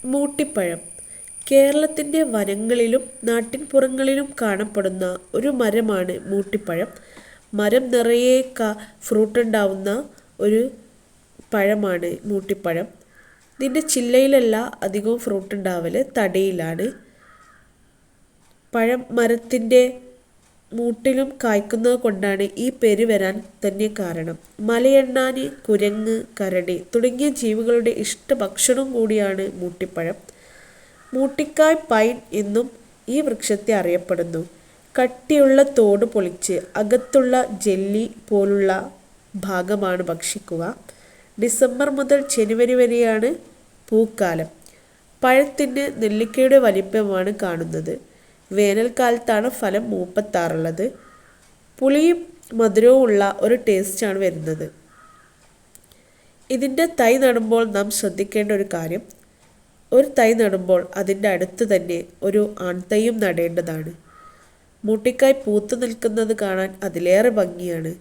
മൂട്ടിപ്പഴം കേരളത്തിൻ്റെ വനങ്ങളിലും നാട്ടിൻപുറങ്ങളിലും കാണപ്പെടുന്ന ഒരു മരമാണ് മൂട്ടിപ്പഴം. മരം നിറയെ ഫ്രൂട്ട് ഉണ്ടാവുന്ന ഒരു പഴമാണ് മൂട്ടിപ്പഴം. ഇതിൻ്റെ ചില്ലയിലല്ല അധികവും ഫ്രൂട്ട് ഉണ്ടാവല്, തടിയിലാണ്. പഴം മരത്തിൻ്റെ മൂട്ടിലും കായ്ക്കുന്നത് കൊണ്ടാണ് ഈ പേര് വരാൻ തന്നെ കാരണം. മലയണ്ണാന്, കുരങ്ങ്, കരടി തുടങ്ങിയ ജീവികളുടെ ഇഷ്ടഭക്ഷണം കൂടിയാണ് മൂട്ടിപ്പഴം. മൂട്ടിക്കായ് പൈൻ എന്നും ഈ വൃക്ഷത്തെ അറിയപ്പെടുന്നു. കട്ടിയുള്ള തോട് പൊളിച്ച് അകത്തുള്ള ജെല്ലി പോലുള്ള ഭാഗമാണ് ഭക്ഷിക്കുക. ഡിസംബർ മുതൽ ജനുവരി വരെയാണ് പൂക്കാലം. പഴത്തിന് നെല്ലിക്കയുടെ വലിപ്പമാണ് കാണുന്നത്. വേനൽക്കാലത്താണ് ഫലം മൂപ്പെത്താറുള്ളത്. പുളിയും മധുരവും ഉള്ള ഒരു ടേസ്റ്റാണ് വരുന്നത്. ഇതിൻ്റെ തൈ നടുമ്പോൾ നാം ശ്രദ്ധിക്കേണ്ട ഒരു കാര്യം, ഒരു തൈ നടുമ്പോൾ അതിൻ്റെ അടുത്ത് തന്നെ ഒരു ആൺതൈയും നടേണ്ടതാണ്. മൂട്ടിക്കായ് പൂത്തു നിൽക്കുന്നത് കാണാൻ അതിലേറെ ഭംഗിയാണ്.